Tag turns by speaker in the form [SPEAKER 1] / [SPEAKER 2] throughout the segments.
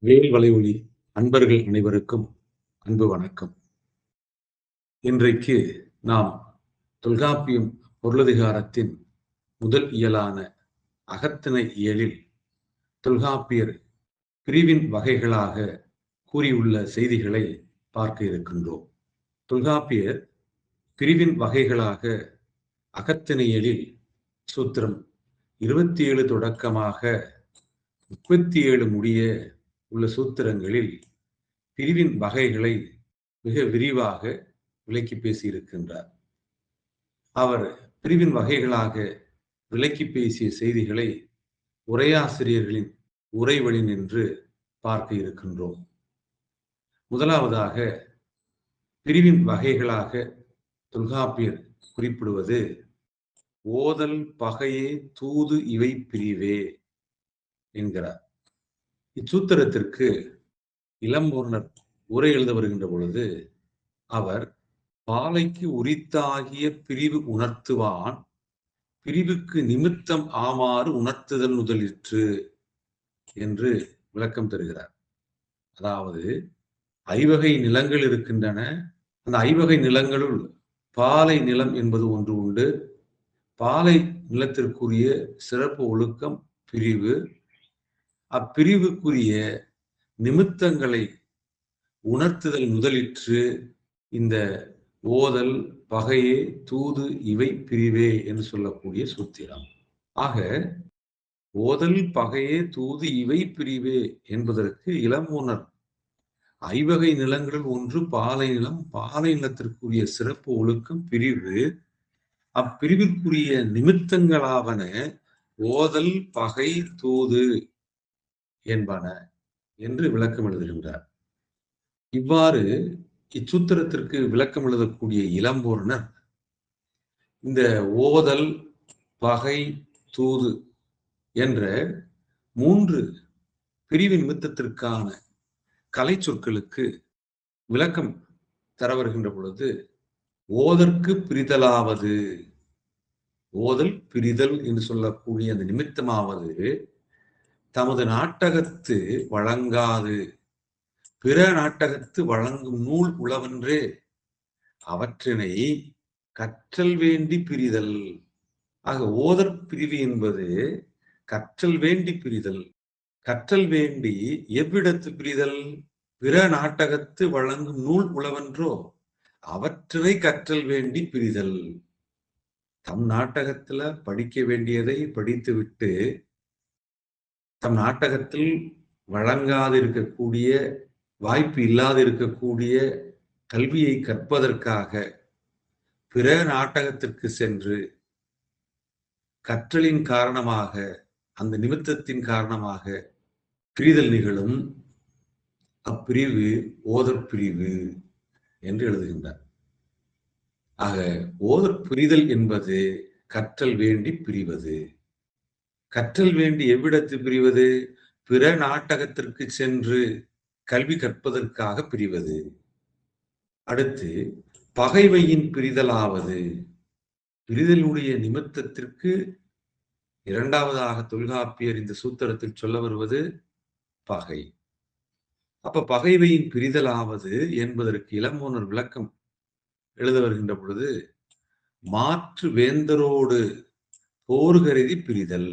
[SPEAKER 1] வேல் வலையொலி அன்பர்கள் அனைவருக்கும் அன்பு வணக்கம். இன்றைக்கு நாம் தொல்காப்பியம் பொருளதிகாரத்தின் முதல் இயலான அகத்திணை இயலில் தொல்காப்பியர் பிரிவின் வகைகளாக கூறியுள்ள செய்திகளை பார்க்க இருக்கின்றோம். தொல்காப்பியர் பிரிவின் வகைகளாக அகத்திணை இயலில் சூத்திரம் 27 தொடக்கமாக 37 முடிய உள்ள சூத்திரங்களில் பிரிவின் வகைகளை மிக விரிவாக விளக்கி பேசியிருக்கின்றார். அவர் பிரிவின் வகைகளாக விளக்கி பேசிய செய்திகளை உரையாசிரியர்களின் உரைவழி நின்று பார்க்க இருக்கின்றோம். முதலாவதாக பிரிவின் வகைகளாக தொல்காப்பியர் குறிப்பிடுவது ஓதல் பகையே தூது இவை பிரிவே என்கிறார். இச்சூத்திரத்திற்கு இளம்பூர்ணர் உரை எழுத வருகின்ற பொழுது அவர் பாலைக்கு உரித்தாகிய பிரிவு உணர்த்துவான் பிரிவுக்கு நிமித்தம் ஆமாறு உணர்த்துதல் முதலிற்று என்று விளக்கம் தருகிறார். அதாவது ஐவகை நிலங்கள் இருக்கின்றன. அந்த ஐவகை நிலங்களுள் பாலை நிலம் என்பது ஒன்று உண்டு. பாலை நிலத்திற்குரிய சிறப்பு ஒழுக்கம் பிரிவு. அப்பிரிவுக்குரிய நிமித்தங்களை உணர்த்துதல் முதலிற்று இந்த ஓதல் பகையே தூது இவை பிரிவே என்று சொல்லக்கூடிய சூத்திரம். ஆக ஓதல் பகையே தூது இவை பிரிவே என்பதற்கு இளம்பூர்ணர் ஐவகை நிலங்களில் ஒன்று பாலை நிலம். பாலை நிலத்திற்குரிய சிறப்பு ஒழுக்கம் பிரிவு. அப்பிரிவிற்குரிய நிமித்தங்களாவன ஓதல் பகை தூது என்பன என்று விளக்கம் எழுதுகின்றார். இவ்வாறு இச்சூத்திரத்திற்கு விளக்கம் எழுதக்கூடிய இளம்பூர்ணர் இந்த ஓதல் பகை தூது என்ற 3 பிரிவு நிமித்தத்திற்கான கலை சொற்களுக்கு விளக்கம் தர வருகின்ற பொழுது ஓதற்கு பிரிதலாவது, ஓதல் பிரிதல் என்று சொல்லக்கூடிய அந்த நிமித்தமாவது தமது நாட்டகத்து வழங்காது பிற நாட்டகத்து வழங்கும் நூல் உளவென்றே அவற்றினை கற்றல் வேண்டி பிரிதல். ஆக ஓதற் பிரிவு என்பது கற்றல் வேண்டி பிரிதல். கற்றல் வேண்டி எவ்விடத்து பிரிதல்? பிற நாட்டகத்து வழங்கும் நூல் உளவென்றோ அவற்றினை கற்றல் வேண்டி பிரிதல். தம் நாட்டகத்துல படிக்க வேண்டியதை படித்துவிட்டு தம் நாட்டகத்தில் வழங்காது இருக்கக்கூடிய வாய்ப்பு இல்லாது இருக்கக்கூடிய கல்வியை கற்பதற்காக பிற நாட்டகத்திற்கு சென்று கற்றலின் காரணமாக அந்த நிமித்தத்தின் காரணமாக பிரிதல் நிகழும். அப்பிரிவு ஓதற் பிரிவு என்று எழுதுகின்றார். ஆக ஓதற் பிரிதல் என்பது கற்றல் வேண்டி பிரிவது. கற்றல் வேண்டி எவ்விடத்து பிரிவது? பிற நாட்டகத்திற்கு சென்று கல்வி கற்பதற்காக பிரிவது. அடுத்து பகைவையின் பிரிதலாவது. பிரிதலுடைய நிமித்தத்திற்கு இரண்டாவதாக தொல்காப்பியர் இந்த சூத்திரத்தில் சொல்ல வருவது பகை. அப்ப பகைவையின் பிரிதலாவது என்பதற்கு இளம்பூர்ணர் விளக்கம் எழுத வருகின்ற பொழுது மாற்று வேந்தரோடு போர் கருதி பிரிதல்.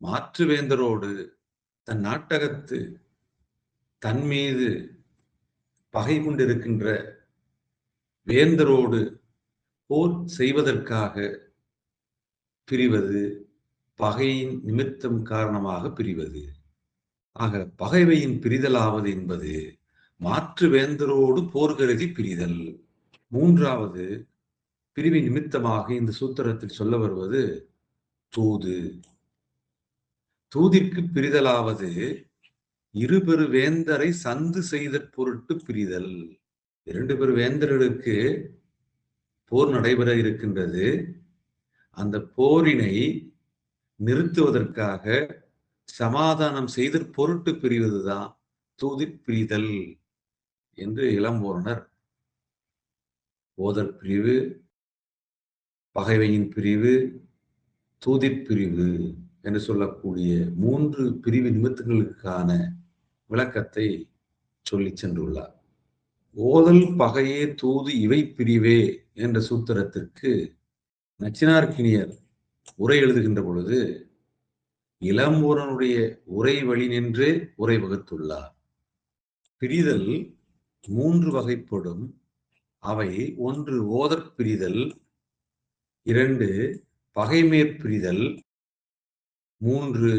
[SPEAKER 1] மாற்று வேந்தரோடு தன் நாட்டகத்து தன் மீது பகை கொண்டிருக்கின்ற வேந்தரோடு போர் செய்வதற்காக பிரிவது, பகையின் நிமித்தம் காரணமாக பிரிவது. ஆக பகைவையின் பிரிதலாவது என்பது மாற்று வேந்தரோடு போர் கருதி பிரிதல். மூன்றாவது பிரிவு நிமித்தமாக இந்த சூத்திரத்தில் சொல்ல வருவது தூது. தூதிற்கு பிரிதலாவது இருபெரு வேந்தரை சந்து செய்த பொருட்டு பிரிதல். 2 பேர் வேந்தர்களுக்கு போர் நடைபெற இருக்கின்றது. அந்த போரினை நிறுத்துவதற்காக சமாதானம் செய்த பொருட்டு பிரிவதுதான் தூதிற் பிரிதல் என்று இளம்பூர்ணர் ஓதற் பிரிவு, பகைவையின் பிரிவு, தூதிற் பிரிவு என்று சொல்லக்கூடிய 3 பிரிவு நிமித்தங்களுக்கான விளக்கத்தை சொல்லி சென்றுள்ளார். ஓதல் பகையே தூது இவை பிரிவே என்ற சூத்திரத்திற்கு நச்சினார்க்கினியர் உரை எழுதுகின்ற பொழுது இளம்பூரனுடைய உரை வழி நின்றே உரை வகுத்துள்ளார். பிரிதல் 3 வகைப்படும். அவை 1 ஓதற் பிரிதல், 2 பகைமேற் பிரிதல், 3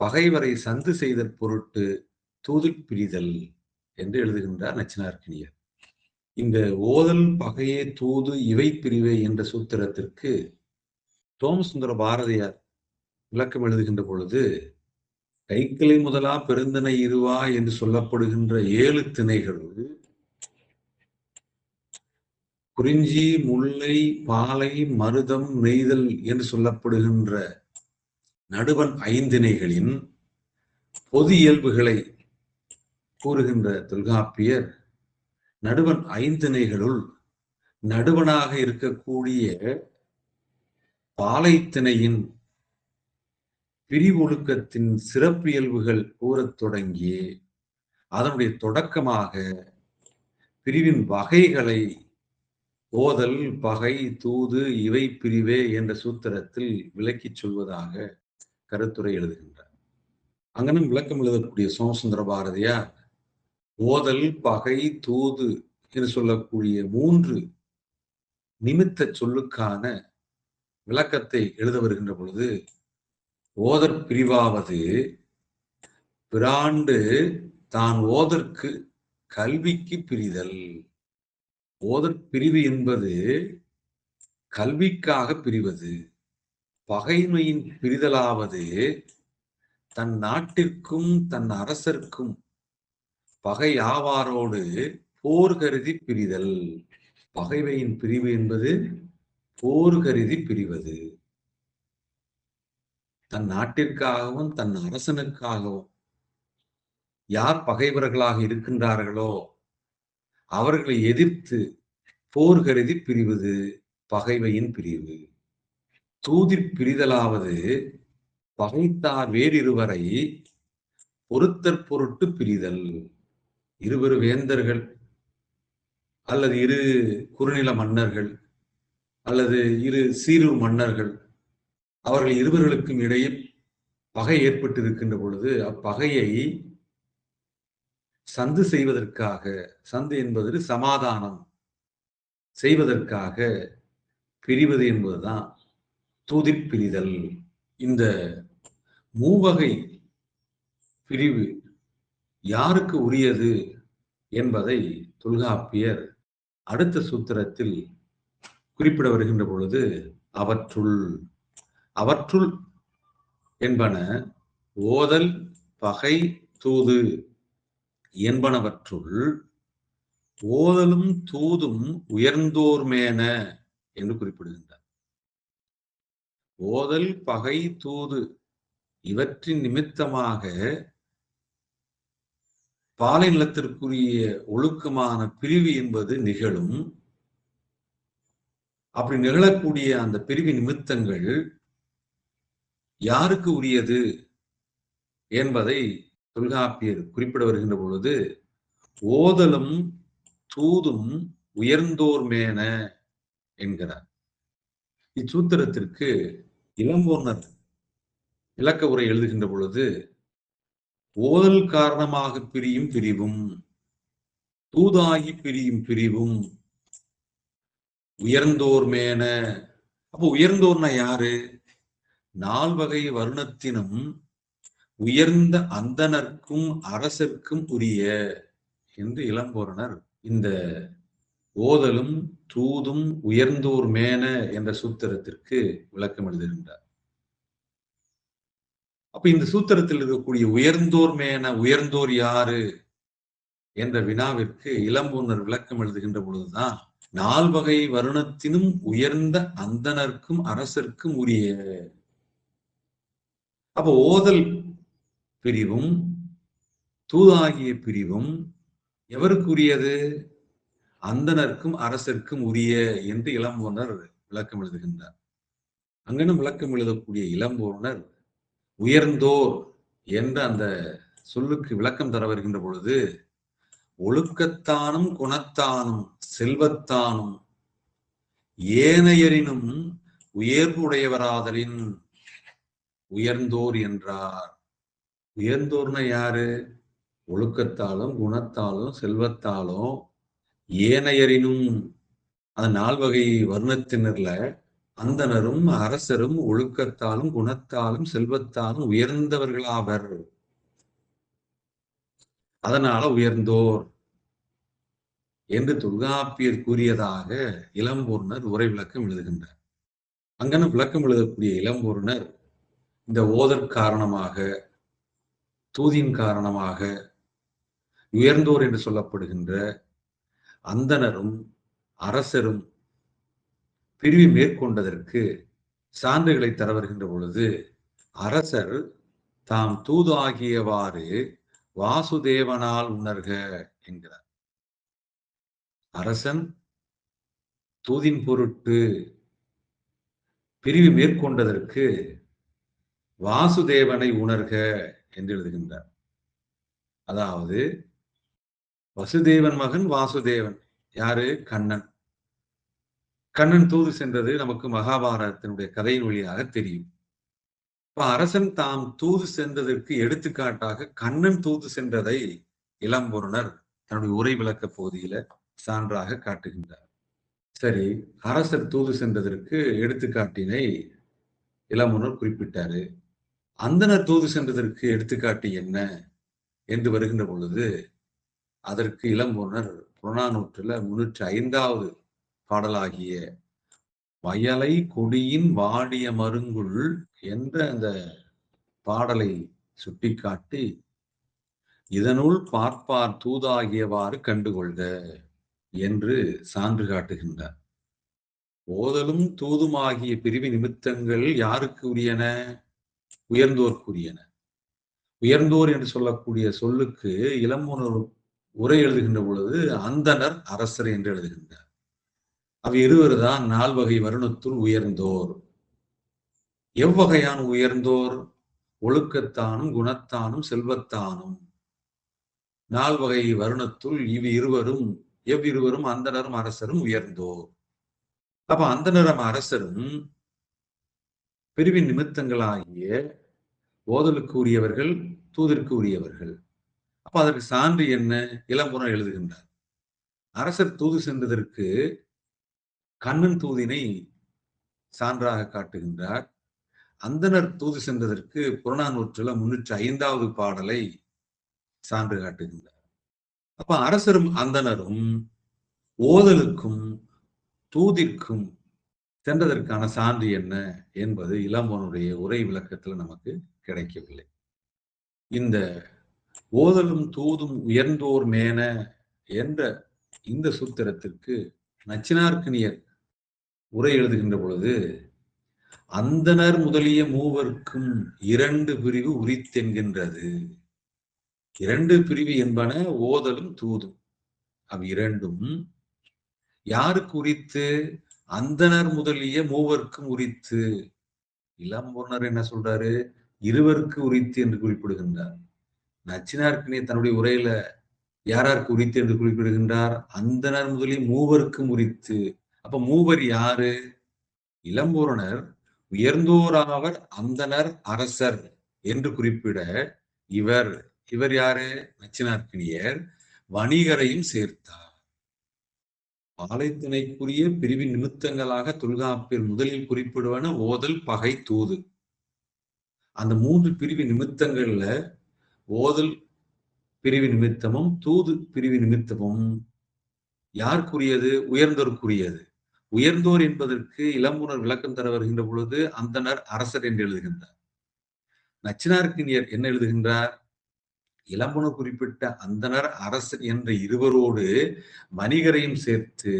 [SPEAKER 1] பகைவரை சந்து செய்தற் பொருட்டு தூதுப் பிரிதல் என்று எழுதுகின்றார் நச்சினார்க்கினியர். இந்த ஓதல் பகையே தூது இவை பிரிவே என்ற சூத்திரத்திற்கு சோமசுந்தர பாரதியார் விளக்கம் எழுதுகின்ற பொழுது கைக்கிளை முதலா பெருந்தனை இருவா என்று சொல்லப்படுகின்ற 7 திணைகளுள் குறிஞ்சி, முல்லை, பாலை, மருதம், நெய்தல் என்று சொல்லப்படுகின்ற நடுவன் 5 திணைகளின் பொது இயல்புகளை கூறுகின்ற தொல்காப்பியர் நடுவன் 5 திணைகளுள் நடுவனாக இருக்கக்கூடிய பாலை திணையின் பிரிவொழுக்கத்தின் சிறப்பியல்புகள் கூறத் தொடங்கி அதனுடைய தொடக்கமாக பிரிவின் வகைகளை ஓதல் பகை தூது இவை பிரிவே என்ற சூத்திரத்தில் விளக்கிச் சொல்வதாக கருத்துரை எழுதுகின்றார். அங்கனும் விளக்கம் எழுதக்கூடிய சோமசுந்தர பாரதியார் ஓதல் பகை தூது என்று சொல்லக்கூடிய 3 நிமித்த சொல்லுக்கான விளக்கத்தை எழுத வருகின்ற பொழுது ஓதற் பிரிவாவது பிராண்டு தான் ஓதற்கு கல்விக்கு பிரிதல். ஓதற் பிரிவு என்பது கல்விக்காக பிரிவது. பகைமையின் பிரிதலாவது தன் நாட்டிற்கும் தன் அரசர்க்கும் பகை ஆவாரோடு போர் கருதி பிரிதல். பகைமையின் பிரிவு என்பது போர் கருதி பிரிவது. தன் நாட்டிற்காகவும் தன் அரசனுக்காகவும் யார் பகைவர்களாக இருக்கின்றார்களோ அவர்களை எதிர்த்து போர் கருதி பிரிவது பகைமையின் பிரிவு. தூதிற் பிரிதலாவது பகைத்தார் வேறிருவரை பொறுத்தற் பொருட்டு பிரிதல். இருவரு வேந்தர்கள் அல்லது 2 குறுநில மன்னர்கள் அல்லது 2 சீரூர் மன்னர்கள் அவர்கள் இருவர்களுக்கும் இடையே பகை ஏற்பட்டிருக்கின்ற பொழுது அப்பகையை சந்து செய்வதற்காக, சந்து என்பது சமாதானம் செய்வதற்காக பிரிவது என்பதுதான் தூதிற் பிரிதல். இந்த மூவகை பிரிவு யாருக்கு உரியது என்பதை தொல்காப்பியர் அடுத்த சூத்திரத்தில் குறிப்பிட வருகின்ற பொழுது அவற்றுள் என்பன ஓதல் பகை தூது என்பனவற்றுள் ஓதலும் தூதும் உயர்ந்தோர்மேன என்று குறிப்பிடுகின்றார். ஓதல் பகை தூது இவற்றின் நிமித்தமாக பாலை நிலத்திற்குரிய ஒழுக்கமான பிரிவு என்பது நிகழும். அப்படி நிகழக்கூடிய அந்த பிரிவு நிமித்தங்கள் யாருக்கு உரியது என்பதை தொல்காப்பியர் குறிப்பிட வருகின்ற பொழுது ஓதலும் தூதும் உயர்ந்தோர் மேன என்கிறார். இச்சூத்திரத்திற்கு இளம்பூர்ணர் விளக்க உரை எழுதுகின்ற பொழுது ஓதல் காரணமாக பிரியும் பிரிவும் தூதாகி பிரியும் பிரிவும் உயர்ந்தோர் மேன. அப்போ உயர்ந்தோர்னா யாரு? 4 வகை வருணத்தினும் உயர்ந்த அந்தனர்க்கும் அரசர்க்கும் உரிய என்று இளம்பூரணர் இந்த ஓதலும் தூதும் உயர்ந்தோர் மேன என்ற சூத்திரத்திற்கு விளக்கம் எழுதுகின்றார். அப்ப இந்த சூத்திரத்தில் இருக்கக்கூடிய உயர்ந்தோர் மேன, உயர்ந்தோர் யாரு என்ற வினாவிற்கு இளம்பூர்ணர் விளக்கம் எழுதுகின்ற பொழுதுதான் 4 வகை வருணத்தினும் உயர்ந்த அந்தனர்க்கும் அரசர்க்கும் உரிய. அப்ப ஓதல் பிரிவும் தூதாகிய பிரிவும் எவருக்குரியது? அந்தனர்க்கும் அரசர்க்கும் உரிய என்று இளம்பூர்ணர் விளக்கம் எழுதுகின்றார். அங்கனும் விளக்கம் எழுதக்கூடிய இளம்பூர்ணர் உயர்ந்தோர் என்ற அந்த சொல்லுக்கு விளக்கம் தர வருகின்ற பொழுது, ஒழுக்கத்தானும் குணத்தானும் செல்வத்தானும் ஏனையரினும் உயர்வுடையவராதலின் உயர்ந்தோர் என்றார். உயர்ந்தோர்னா யாரு? ஒழுக்கத்தாலும் குணத்தாலும் செல்வத்தாலும் ஏனையரினும், அந்த 4 வகை வர்ணத்தினர்ல அந்தணரும் அரசரும் ஒழுக்கத்தாலும் குணத்தாலும் செல்வத்தாலும் உயர்ந்தவர்களாவர். அதனால உயர்ந்தோர் என்று தொல்காப்பியர் கூறியதாக இளம்பூரணர் உரை விளக்கம் எழுதுகின்றார். அங்கன விளக்கம் எழுதக்கூடிய இளம்பூரணர் இந்த ஓதற் காரணமாக, தூதின் காரணமாக உயர்ந்தோர் என்று சொல்லப்படுகின்ற அந்தணரும் அரசரும் பிரிவு மேற்கொண்டதற்கு சான்றுகளை தர வருகின்ற பொழுது, அரசர் தாம் தூதாகியவாறு வாசுதேவனால் உணர்க என்கிறார். அரசன் தூதின் பொருட்டு பிரிவு மேற்கொண்டதற்கு வாசுதேவனை உணர்க என்று எழுதுகின்றார். அதாவது வசுதேவன் மகன் வாசுதேவன் யாரு? கண்ணன். கண்ணன் தூது சென்றது நமக்கு மகாபாரதத்தினுடைய கதையின் வழியாக தெரியும். இப்ப அரசன் தாம் தூது சென்றதற்கு எடுத்துக்காட்டாக கண்ணன் தூது சென்றதை இளம்பொருணர் தன்னுடைய உரை விளக்க பகுதியில சான்றாக காட்டுகின்றார். சரி, அரசர் தூது சென்றதற்கு எடுத்துக்காட்டினை இளம்பொருணர் குறிப்பிட்டாரு. அந்தணர் தூது சென்றதற்கு எடுத்துக்காட்டு என்ன என்று வருகின்ற பொழுது, அதற்கு இளம்பொருணர் புறநானூற்றுல 305வது பாடலாகிய வயலை கொடியின் வாடிய மருங்குள் என்ற அந்த பாடலை சுட்டிக்காட்டி, இதனுள் பார்ப்பார் தூதாகியவாறு கண்டுகொள்க என்று சான்று காட்டுகின்றார். ஓதலும் தூதுமாகிய பிரிவு நிமித்தங்கள் யாருக்கு உரியன? உயர்ந்தோர்க்குரியன. உயர்ந்தோர் என்று சொல்லக்கூடிய சொல்லுக்கு இளம்பொருணர் உரை எழுதுகின்ற பொழுது அந்தணர் அரசர் என்று எழுதுகின்றார். அவ் இருவர்தான் 4 வகை வருணத்துள் உயர்ந்தோர். எவ்வகையான உயர்ந்தோர்? ஒழுக்கத்தானும் குணத்தானும் செல்வத்தானும் 4 வகை வருணத்துள் எவ்விருவரும் அந்தணரும் அரசரும் உயர்ந்தோர். அப்ப அந்தணரும் அரசரும் பிரிவின் நிமித்தங்களாகிய ஓதலுக்கு உரியவர்கள், தூதிற்கு உரியவர்கள். அப்ப அதற்கு சான்று என்ன? இளம்பொருணர் எழுதுகின்றார். அரசர் தூது சென்றதற்கு கண்ணன் தூதினை சான்றாக காட்டுகின்றார். அந்தணர் தூது சென்றதற்கு புறநானூற்றுல 305வது பாடலை சான்று காட்டுகின்றார். அப்ப அரசரும் அந்தணரும் ஓதலுக்கும் தூதிற்கும் சென்றதற்கான சான்று என்ன என்பது இளம்பொருணருடைய உரை விளக்கத்தில் நமக்கு கிடைக்கவில்லை. இந்த ஓதலும் தூதும் உயர்ந்தோர் மேன என்ற இந்த சூத்திரத்திற்கு நச்சினார்க்கனியர் உரை எழுதுகின்ற பொழுது, அந்தணர் முதலிய மூவர்க்கும் 2 பிரிவு உரித்தென்கின்றது. 2 பிரிவு என்பன ஓதலும் தூதும். இரண்டும் யாருக்கு உரித்து? அந்தணர் முதலிய மூவர்க்கும் உரித்து. இளம்பொருணர் என்ன சொல்றாரு? இருவருக்கு உரித்து என்று குறிப்பிடுகின்றார். நச்சினார்க்கனியர் தன்னுடைய உரையில யாராருக்கு உரித்து என்று குறிப்பிடுகின்றார்? அந்தணர் முதலிய மூவருக்கும் உரித்து. அப்ப மூவர் யாரு? இளம்பொருணர் உயர்ந்தோராவர் அந்தணர் அரசர் என்று குறிப்பிட, இவர் யாரு? நச்சினார்க்கனியர் வணிகரையும் சேர்த்தார். ஆலைத்திணைக்குரிய பிரிவின் நிமித்தங்களாக தொல்காப்பியர் முதலில் குறிப்பிடுவன ஓதல், பகை, தூது. அந்த 3 பிரிவு நிமித்தங்கள்ல ஓதல் பிரிவு நிமித்தமும் தூது பிரிவு நிமித்தமும் யாருக்குரியது? உயர்ந்தோருக்குரியது. உயர்ந்தோர் என்பதற்கு இளம்பொருணர் விளக்கம் தர வருகின்ற பொழுது அந்தணர் அரசர் என்று எழுதுகின்றார். நச்சினார்க்கனியர் என்ன எழுதுகின்றார்? இளம்பொருணர் குறிப்பிட்ட அந்தணர் அரசர் என்ற இருவரோடு வணிகரையும் சேர்த்து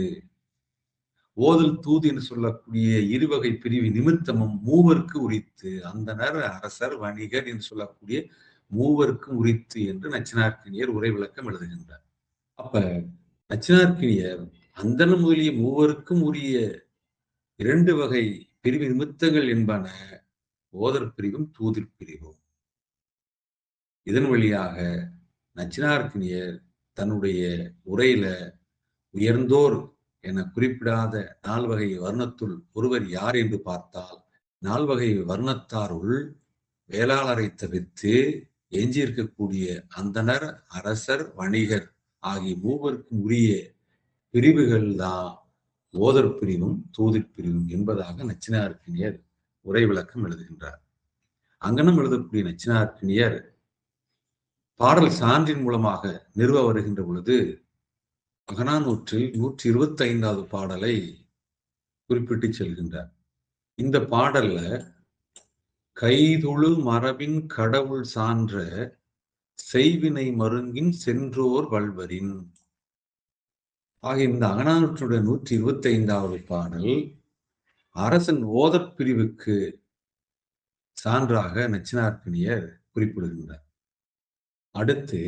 [SPEAKER 1] ஓதல் தூது என்று சொல்லக்கூடிய இருவகை பிரிவு நிமித்தமும் மூவருக்கு உரித்து, அந்தணர் அரசர் வணிகர் என்று சொல்லக்கூடிய மூவருக்கும் உரித்து என்று நச்சினார்க்கனியர் உரை விளக்கம் எழுதுகின்றார். அப்ப நச்சினார்க்கனியர் அந்தணர் முதலிய மூவருக்கும் உரிய 2 வகை பிரிவு நிமித்தங்கள் என்பன ஓதற் பிரிவும் தூதிற் பிரிவும். இதன் வழியாக நச்சினார்க்கினியர் தன்னுடைய உரையில உயர்ந்தோர் என குறிப்பிடாத 4 வகை வர்ணத்துள் ஒருவர் யார் என்று பார்த்தால் 4 வகை வர்ணத்தாருள் வேளாளரை தவிர்த்து எஞ்சியிருக்கக்கூடிய அந்தணர், அரசர், வணிகர் ஆகிய மூவருக்கும் உரிய பிரிவுகள் தான் ஓதற் பிரிவும் தூதிற் பிரிவும் என்பதாக நச்சினார்க்கினியர் உரை விளக்கம் எழுதுகின்றார். அங்கனம் எழுதக்கூடிய நச்சினார்க்கினியர் பாடல் சான்றின் மூலமாக நிறுவ வருகின்ற பொழுது அகநானூற்றில் 125வது பாடலை குறிப்பிட்டு செல்கின்றார். இந்த பாடல்ல கைதுழு மரபின் கடவுள் சான்ற செய்வினை மருங்கின் சென்றோர் வல்வரின் ஆகிய இந்த அகநானூற்றுடைய 125வது பாடல் அரசன் ஓதற் பிரிவுக்கு சான்றாக நச்சினார்க்கினியர் குறிப்பிடுகின்றார். அடுத்து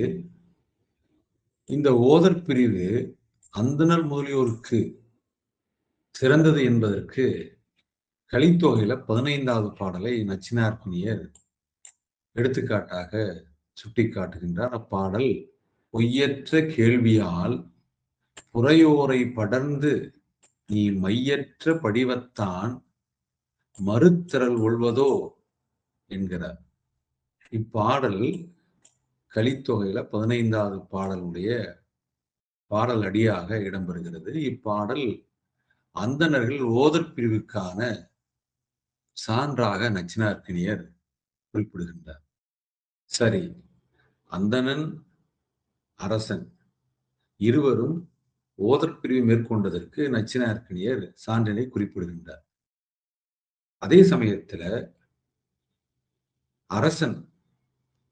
[SPEAKER 1] இந்த ஓதற் பிரிவு அந்தணர் முதலியோருக்கு சிறந்தது என்பதற்கு கலித்தொகையில 15வது பாடலை நச்சினார்க்கினியர் எடுத்துக்காட்டாக சுட்டிக்காட்டுகின்றார். அப்பாடல் பொய்யற்ற கேள்வியால் புறையோரை படர்ந்து நீ மையற்ற படிவத்தான் மறுத்திரள் ஒள்வதோ என்கிறார். இப்பாடல் கலித்தொகையில 15வது பாடலுடைய பாடல் அடியாக இடம்பெறுகிறது. இப்பாடல் அந்தணர்கள் ஓதற் பிரிவுக்கான சான்றாக நச்சினார்க்கினியர் குறிப்பிடுகின்றார். சரி, அந்தணன், அரசன் இருவரும் ஓதற் பிரிவு மேற்கொண்டதற்கு நச்சினார்க்கினியர் சான்றினை குறிப்பிடுகின்றார். அதே சமயத்துல அரசன்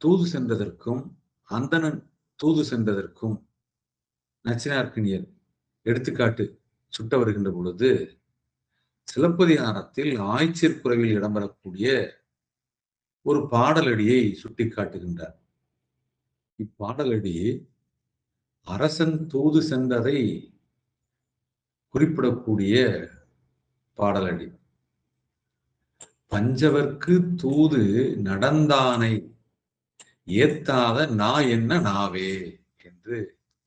[SPEAKER 1] தூது சென்றதற்கும் அந்தணன் தூது சென்றதற்கும் நச்சினார்க்கினியர் எடுத்துக்காட்டு சுட்ட வருகின்ற பொழுது சிலப்பதிகாரத்தில் ஆய்ச்சிற்குறைவில் இடம்பெறக்கூடிய ஒரு பாடலடியை சுட்டிக்காட்டுகின்றார். இப்பாடலடி அரசன் தூது சென்றதை குறிப்பிடக்கூடிய பாடலடி. பஞ்சவர்க்கு தூது நடந்தானை ஏத்தாத நா என்ன நாவே என்று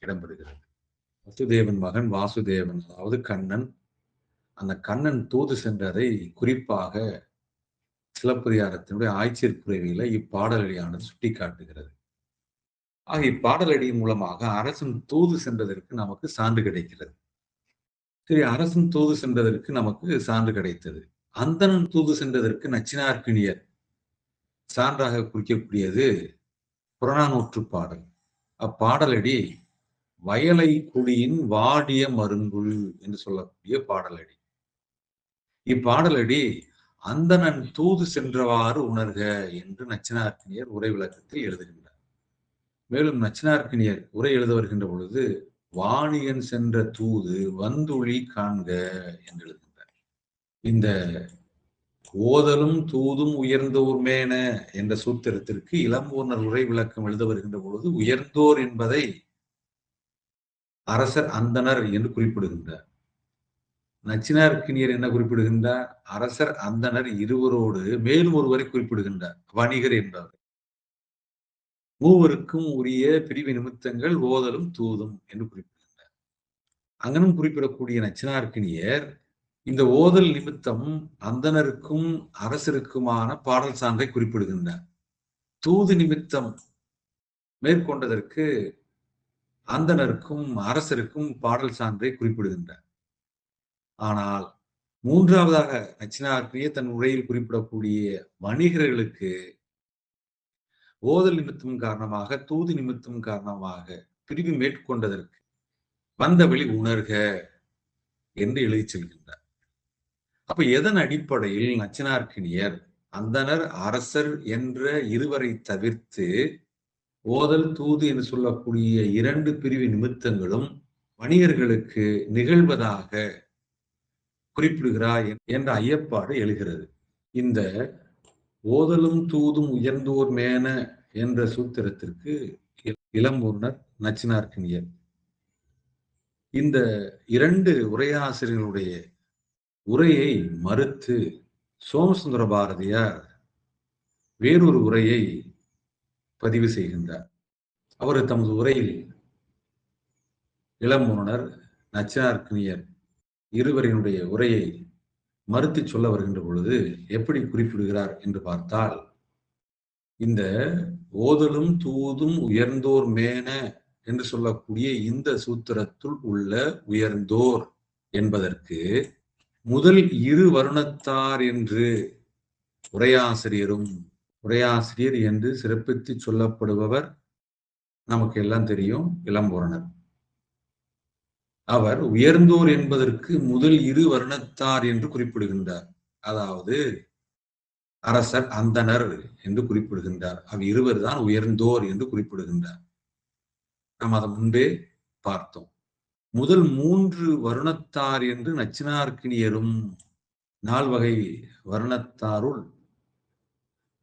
[SPEAKER 1] இடம்பெறுகிறது. வசுதேவன் மகன் வாசுதேவன், அதாவது கண்ணன், அந்த கண்ணன் தூது சென்றதை குறிப்பாக சிலப்பதிகாரத்தினுடைய ஆய்ச்சிற்குறைவில இப்பாடலடியானது சுட்டி காட்டுகிறது. ஆக இப்பாடலடியின் மூலமாக அரசன் தூது சென்றதற்கு நமக்கு சான்று கிடைக்கிறது. சரி, அரசன் தூது சென்றதற்கு நமக்கு சான்று கிடைத்தது. அந்தணன் தூது சென்றதற்கு நச்சினார்க்கினியர் சான்றாக குறிக்கக்கூடியது புறநானூற்று பாடல். அப்பாடலடி வயலை குடியின் வாடிய மருங்குல் என்று சொல்லக்கூடிய பாடலடி. இப்பாடலடி அந்தணன் தூது சென்றவாறு உணர்க என்று நச்சினார்க்கினியர் உரை விளக்கத்தில் எழுதுகின்றார். மேலும் நச்சினார்க்கினியர் உரை எழுத வருகின்ற பொழுது வாணியன் சென்ற தூது வந்துழி காண்க என்று எழுதுகின்றார். இந்த ஓதலும் தூதும் உயர்ந்தோர் மேன என்ற சூத்திரத்திற்கு இளம்பூர்ணர் உரை விளக்கம் எழுத வருகின்ற பொழுது உயர்ந்தோர் என்பதை அரசர் அந்தணர் என்று குறிப்பிடுகின்றார். நச்சினார்க்கினியர் என்ன குறிப்பிடுகின்றார்? அரசர் அந்தணர் இருவரோடு மேலும் ஒருவரை குறிப்பிடுகின்றார், வணிகர் என்பவர். மூவருக்கும் உரிய பிரிவு நிமித்தங்கள் ஓதலும் தூதும் என்று குறிப்பிடுகின்றார். அங்கனும் குறிப்பிடக்கூடிய நச்சினார்க்கினியர் இந்த ஓதல் நிமித்தம் அந்தணருக்கும் அரசருக்குமான பாடல் சான்றை குறிப்பிடுகின்றார். தூது நிமித்தம் மேற்கொண்டதற்கு அந்தணருக்கும் அரசருக்கும் பாடல் சான்றை குறிப்பிடுகின்றார். ஆனால் மூன்றாவதாக நச்சினார்க்கினியர் தன் உரையில் குறிப்பிடக்கூடிய வணிகர்களுக்கு ஓதல் நிமித்தம் காரணமாக, தூது நிமித்தம் காரணமாக பிரிவு மேற்கொண்டதற்கு வந்த வழி உணர்க என்று எழுதி செல்கின்றார். அப்ப எதன் அடிப்படையில் நச்சினார்க்கினியர் அந்தணர், அரசர் என்ற இருவரை தவிர்த்து ஓதல், தூது என்று சொல்லக்கூடிய 2 பிரிவு நிமித்தங்களும் வணிகர்களுக்கு நிகழ்வதாக குறிப்பிடுகிறார் என்ற ஐயப்பாடு எழுகிறது. இந்த ஓதலும் தூதும் உயர்ந்தோர் மேன என்ற சூத்திரத்திற்கு இளம்பூர்ணர், நச்சினார்க்கினியர் இந்த 2 உரையாசிரியர்களுடைய உரையை மறுத்து சோமசுந்தர பாரதியார் வேறொரு உரையை பதிவு செய்கின்றார். அவர் தமது உரையில் இளம்பூரணர், நச்சினார்க்கினியர் இருவரினுடைய உரையை மறுத்து சொல்ல வருகின்ற பொழுது எப்படி குறிப்பிடுகிறார் என்று பார்த்தால், இந்த ஓதலும் தூதும் உயர்ந்தோர் மேன என்று சொல்லக்கூடிய இந்த சூத்திரத்துள் உள்ள உயர்ந்தோர் என்பதற்கு முதல் இரு வருணத்தார் என்று உரையாசிரியர் என்று சிறப்பித்து சொல்லப்படுபவர் நமக்கு எல்லாம் தெரியும், இளம்பூரணர். அவர் உயர்ந்தோர் என்பதற்கு முதல் இரு வருணத்தார் என்று குறிப்பிடுகின்றார். அதாவது அரசர், அந்தனர் என்று குறிப்பிடுகின்றார். இருவர் தான் உயர்ந்தோர் என்று குறிப்பிடுகின்றார். நாம் அதை முன்பே பார்த்தோம். முதல் மூன்று வருணத்தார் என்று நச்சினார்க்கினியரும் 4 வகை வருணத்தாருள்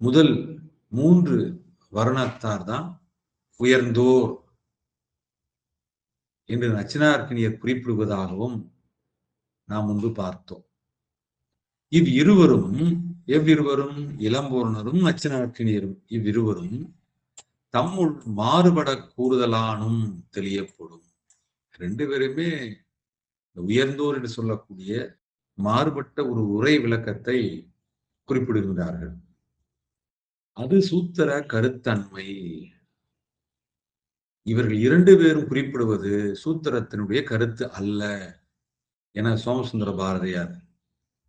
[SPEAKER 1] முதல் 3 வருணத்தார் தான் உயர்ந்தோர் என்று நச்சினார்க்கினியர் குறிப்பிடுவதாகவும் நாம் முன்பு பார்த்தோம். எவ்விருவரும் இளம்பூரணரும் நச்சினார்க்கினியரும் இவ்விருவரும் தம்முள் மாறுபட கூறுதலானும் தெளியப்படும். 2 பேருமே உயர்ந்தோர் என்று சொல்லக்கூடிய மாறுபட்ட ஒரு உரை விளக்கத்தை குறிப்பிடுகின்றார்கள். அது சூத்திர கருத்தன்மை. இவர்கள் 2 பேரும் குறிப்பிடுவது சூத்திரத்தினுடைய கருத்து அல்ல என சோமசுந்தர பாரதியார்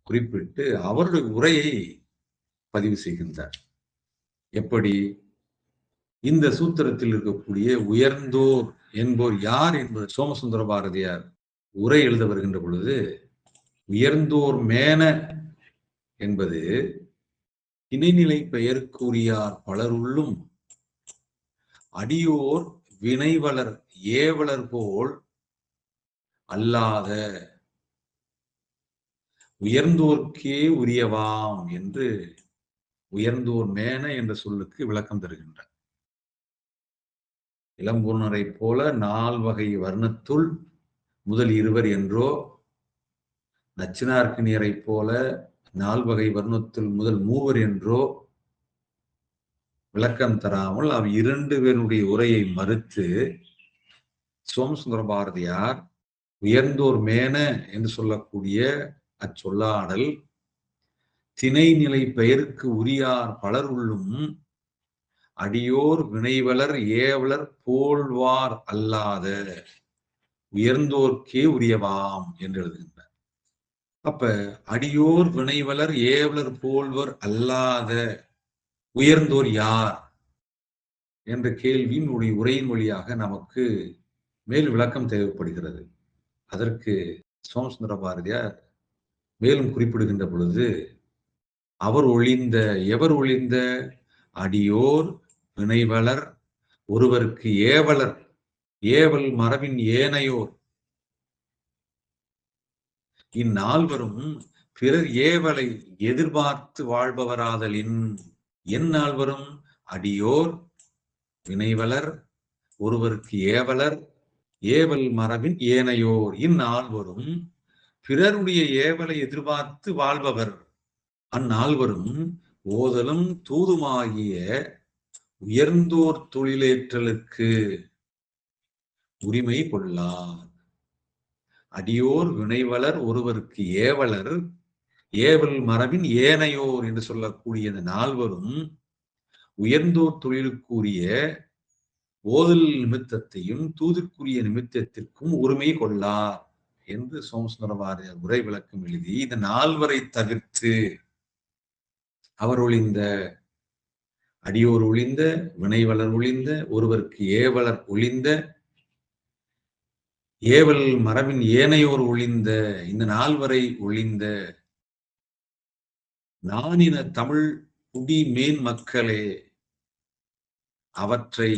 [SPEAKER 1] குறிப்பிட்டு அவருடைய உரையை பதிவு செய்கின்றார். எப்படி? இந்த சூத்திரத்தில் இருக்கக்கூடிய உயர்ந்தோர் என்போர் யார் என்பது சோமசுந்தர பாரதியார் உரை எழுத வருகின்ற பொழுது, உயர்ந்தோர் மேன என்பது இணைநிலை பெயர்க்குரியார் பலருள்ளும் அடியோர் வினைவலர் ஏவலர் போல் அல்லாத உயர்ந்தோர்க்கே உரியவாம் என்று உயர்ந்தோர் மேன என்ற சொல்லுக்கு விளக்கம் தருகின்றார். இளம்பூரணரை போல 4 வகை வர்ணத்துள் முதல் 2 என்றோ, நச்சினார்க்கினியரை போல 4 வகை வர்ணத்துள் முதல் 3 என்றோ விளக்கம் தராமல் 2 பேருடைய உரையை மறுத்து சோமசுந்தர பாரதியார் உயர்ந்தோர் மேன என்று சொல்லக்கூடிய அச்சொல்லாடல் திணைநிலை பெயருக்கு உரியார் பலர் உள்ளும் அடியோர் வினைவலர் ஏவலர் போல்வார் அல்லாத உயர்ந்தோர்க்கே உரியவாம் என்று எழுதுகின்றார். அப்ப அடியோர் வினைவலர் ஏவலர் போல்வர் அல்லாத உயர்ந்தோர் யார் என்ற கேள்வியின் உரையின் வழியாக நமக்கு மேல் விளக்கம் தேவைப்படுகிறது. அதற்கு சோமசுந்தர பாரதியார் மேலும் குறிப்பிடுகின்ற பொழுது, எவர் ஒழிந்த அடியோர் வினைவலர் ஒருவருக்கு ஏவலர் ஏவல் மரபின் ஏனையோர் இந்நால்வரும் பிறர் ஏவலை எதிர்பார்த்து வாழ்பவராதலின் எந்நால்வரும் அடியோர் வினைவலர் ஒருவருக்கு ஏவலர் ஏவல் மரபின் ஏனையோர் இந்நால்வரும் பிறருடைய ஏவலை எதிர்பார்த்து வாழ்பவர். அந்நால்வரும் ஓதலும் தூதுமாகிய உயர்ந்தோர் தொழிலேற்றலுக்கு உரிமை கொள்ளார். அடியோர் வினைவலர் ஒருவருக்கு ஏவலர் ஏவல் மரபின் ஏனையோர் என்று சொல்லக்கூடிய இந்த 4வரும் உயர்ந்தோர் தொழிலுக்குரிய ஓதல் நிமித்தத்தையும் தூதிற்குரிய நிமித்தத்திற்கும் உரிமை கொள்ளார் என்று சோமசுந்தர பாரதியார் உரை விளக்கம் எழுதி, இந்த 4வரை தவிர்த்து அவர் ஒழிந்த அடியோர் ஒழிந்த வினைவலர் ஒழிந்த ஒருவருக்கு ஏவலர் ஒழிந்த ஏவல் மரபின் ஏனையோர் ஒழிந்த இந்த 4வரை ஒழிந்த நானின தமிழ் குடி மேன் மக்களே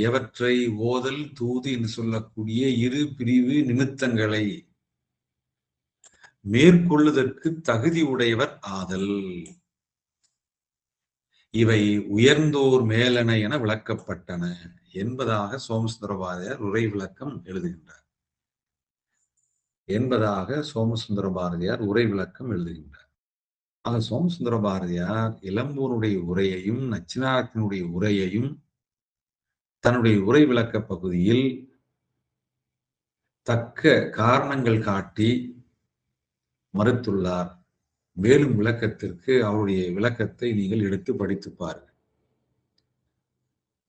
[SPEAKER 1] எவற்றை ஓதல் தூது என்று சொல்லக்கூடிய 2 பிரிவு நிமித்தங்களை மேற்கொள்ளுதற்கு தகுதி உடையவர் ஆதல். இவை உயர்ந்தோர் மேலன என விளக்கப்பட்டன என்பதாக சோமசுந்தர பாரதியார் உரை விளக்கம் எழுதுகின்றார். ஆக சோமசுந்தர பாரதியார் இளம்பூருடைய உரையையும் நச்சினார்க்கினுடைய உரையையும் தன்னுடைய உரை விளக்க பகுதியில் தக்க காரணங்கள் காட்டி மறுத்துள்ளார். மேலும் விளக்கத்திற்கு அவருடைய விளக்கத்தை நீங்கள் எடுத்து படித்து பாருங்கள்.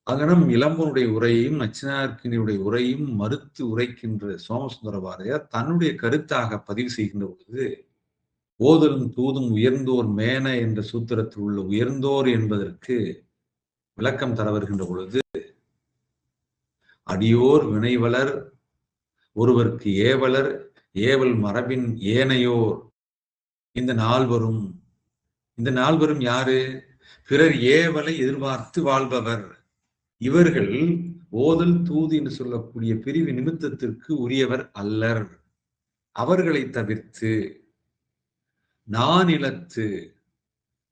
[SPEAKER 1] அங்கனம் இளம்பனுடைய உரையையும் நச்சினார்க்கினியுடைய உரையும் மறுத்து உரைக்கின்ற சோமசுந்தர பாரதியார் தன்னுடைய கருத்தாக பதிவு செய்கின்ற பொழுது, ஓதலும் தூதும் உயர்ந்தோர் மேன என்ற சூத்திரத்தில் உள்ள உயர்ந்தோர் என்பதற்கு விளக்கம் தர வருகின்ற பொழுது, அடியோர் வினைவலர் ஒருவர்க்கு ஏவலர் ஏவல் மரபின் ஏனையோர் இந்த நால்வரும். இந்த நால்வரும் யாரு? பிறர் ஏவலை எதிர்பார்த்து வாழ்பவர். இவர்கள் ஓதல் தூது என்று சொல்லக்கூடிய பிரிவு நிமித்தத்திற்கு உரியவர் அல்லர். அவர்களை தவிர்த்து நானிலத்து,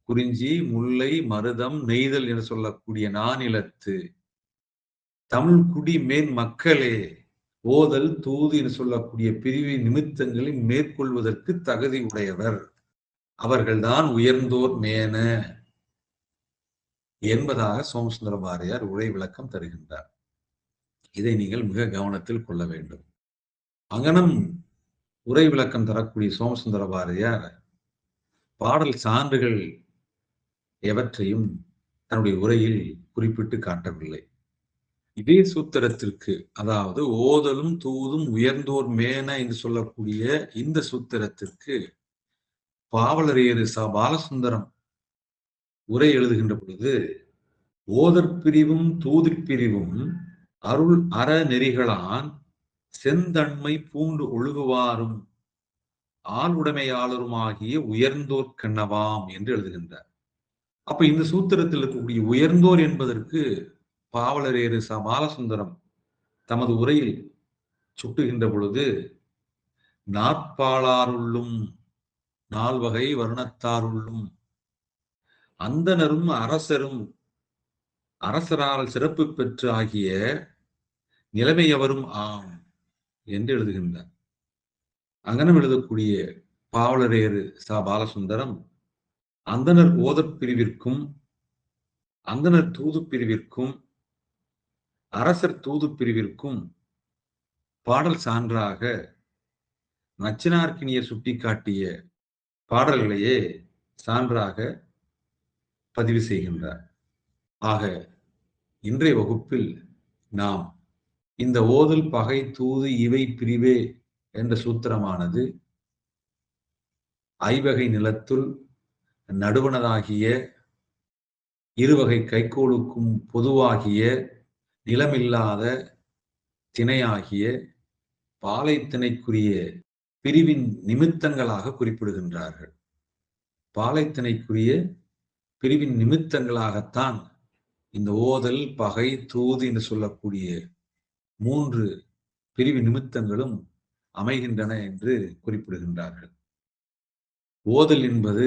[SPEAKER 1] குறிஞ்சி முல்லை மருதம் நெய்தல் என்று சொல்லக்கூடிய நானிலத்து தமிழ் குடி மேன் மக்களே ஓதல் தூது என்று சொல்லக்கூடிய பிரிவு நிமித்தங்களை மேற்கொள்வதற்கு தகுதி உடையவர். அவர்கள்தான் உயர்ந்தோர் மேன என்பதாக சோமசுந்தர பாரதியார் உரை விளக்கம் தருகின்றார். இதை நீங்கள் மிக கவனத்தில் கொள்ள வேண்டும். அங்கனம் உரை விளக்கம் தரக்கூடிய சோமசுந்தர பாரதியார் பாடல் சான்றுகள் எவற்றையும் தன்னுடைய உரையில் குறிப்பிட்டு காட்டவில்லை. இதே சூத்திரத்திற்கு, அதாவது ஓதலும் தூதும் உயர்ந்தோர் மேன என்று சொல்லக்கூடிய இந்த சூத்திரத்திற்கு பாவலரேறு ச பாலசுந்தரம் உரை எழுதுகின்ற பொழுது, ஓதற் பிரிவும் தூதிற் பிரிவும் அருள் அற நெறிகளான் செந்தன்மை பூண்டு ஒழுகுவாரும் ஆளுடைமையாளருமாகிய உயர்ந்தோர் கண்ணவாம் என்று எழுதுகின்றார். அப்ப இந்த சூத்திரத்தில் இருக்கக்கூடிய உயர்ந்தோர் என்பதற்கு பாவலரேறு ச பாலசுந்தரம் தமது உரையில் சுட்டுகின்ற பொழுது, நாற்பாளாருள்ளும் நால்வகை வருணத்தாருள்ளும் அந்தனரும் அரசரும் அரசரால் சிறப்பு பெற்று ஆகிய நிலைமையவரும் ஆம் என்று எழுதுகின்றார். அங்கனம் எழுதக்கூடிய பாவலரேறு ச பாலசுந்தரம் அந்தனர் ஓதற் பிரிவிற்கும் அந்தனர் தூது பிரிவிற்கும் அரசர் தூது பிரிவிற்கும் பாடல் சான்றாக நச்சினார்க்கினியர் சுட்டிக்காட்டிய பாடல்களையே சான்றாக பதிவு செய்கின்றார். ஆக இன்றைய வகுப்பில் நாம் இந்த ஓதல் பகை தூது இவை பிரிவே என்ற சூத்திரமானது ஐவகை நிலத்துள் நடுவனதாகிய இருவகை கைக்கோளுக்கும் பொதுவாகிய நிலமில்லாத திணையாகிய பாலை திணைக்குரிய பிரிவின் நிமித்தங்களாக குறிப்பிடுகின்றார்கள். பாலை திணைக்குரிய பிரிவின் நிமித்தங்களாகத்தான் இந்த ஓதல் பகை தூது என்று சொல்லக்கூடிய 3 பிரிவு நிமித்தங்களும் அமைகின்றன என்று குறிப்பிடுகின்றார்கள். ஓதல் என்பது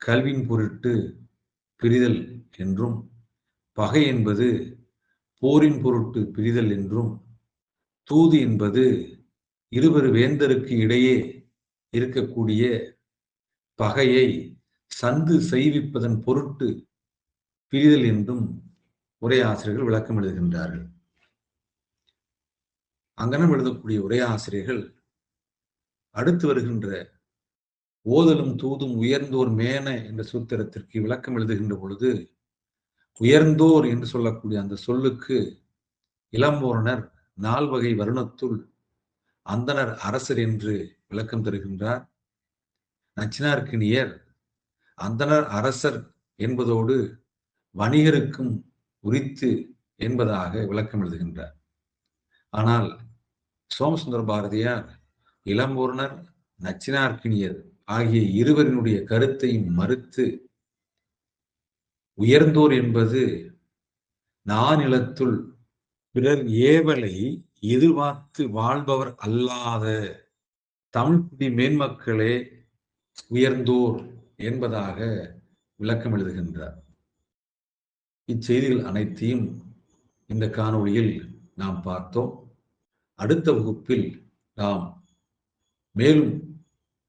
[SPEAKER 1] கல்வின் பொருட்டு பிரிதல் என்றும், பகை என்பது போரின் பொருட்டு பிரிதல் என்றும், தூது என்பது இருவர் வேந்தருக்கு இடையே இருக்கக்கூடிய பகையை சந்து செய்விப்பதன் பொருட்டு பிரிதல் என்றும் உரையாசிரியர்கள் விளக்கம் எழுதுகின்றார்கள். அங்கனம் எழுதக்கூடிய உரையாசிரியர்கள் அடுத்து வருகின்ற ஓதலும் தூதும் உயர்ந்தோர் மேன என்ற சூத்திரத்திற்கு விளக்கம் எழுதுகின்ற பொழுது, உயர்ந்தோர் என்று சொல்லக்கூடிய அந்த சொல்லுக்கு இளம்பூரணர் 4 வகை வருணத்துள் அந்தனர் அரசர் என்று விளக்கம் தருகின்றார். நச்சினார்க்கினியர் அந்தனர் அரசர் என்பதோடு வணிகருக்கும் உரித்து என்பதாக விளக்கம் எழுதுகின்றார். ஆனால் சோமசுந்தர பாரதியார் இளம்பூரணர் நச்சினார்க்கினியர் ஆகிய இருவரினுடைய கருத்தையும் மறுத்து, உயர்ந்தோர் என்பது நானிலத்துள் பிறர் ஏவலை எதிர்பார்த்து வாழ்பவர் அல்லாத தமிழ்குடி மேன்மக்களே உயர்ந்தோர் என்பதாக விளக்கம் எழுதுகின்றார். இச்செய்திகள் அனைத்தையும் இந்த காணொளியில் நாம் பார்த்தோம். அடுத்த வகுப்பில் நாம் மேலும்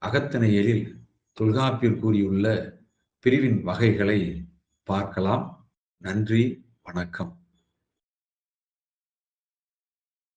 [SPEAKER 1] அகத்திணையலில் தொல்காப்பியர் கூறியுள்ள பிரிவின் வகைகளை பார்க்கலாம். நன்றி, வணக்கம்.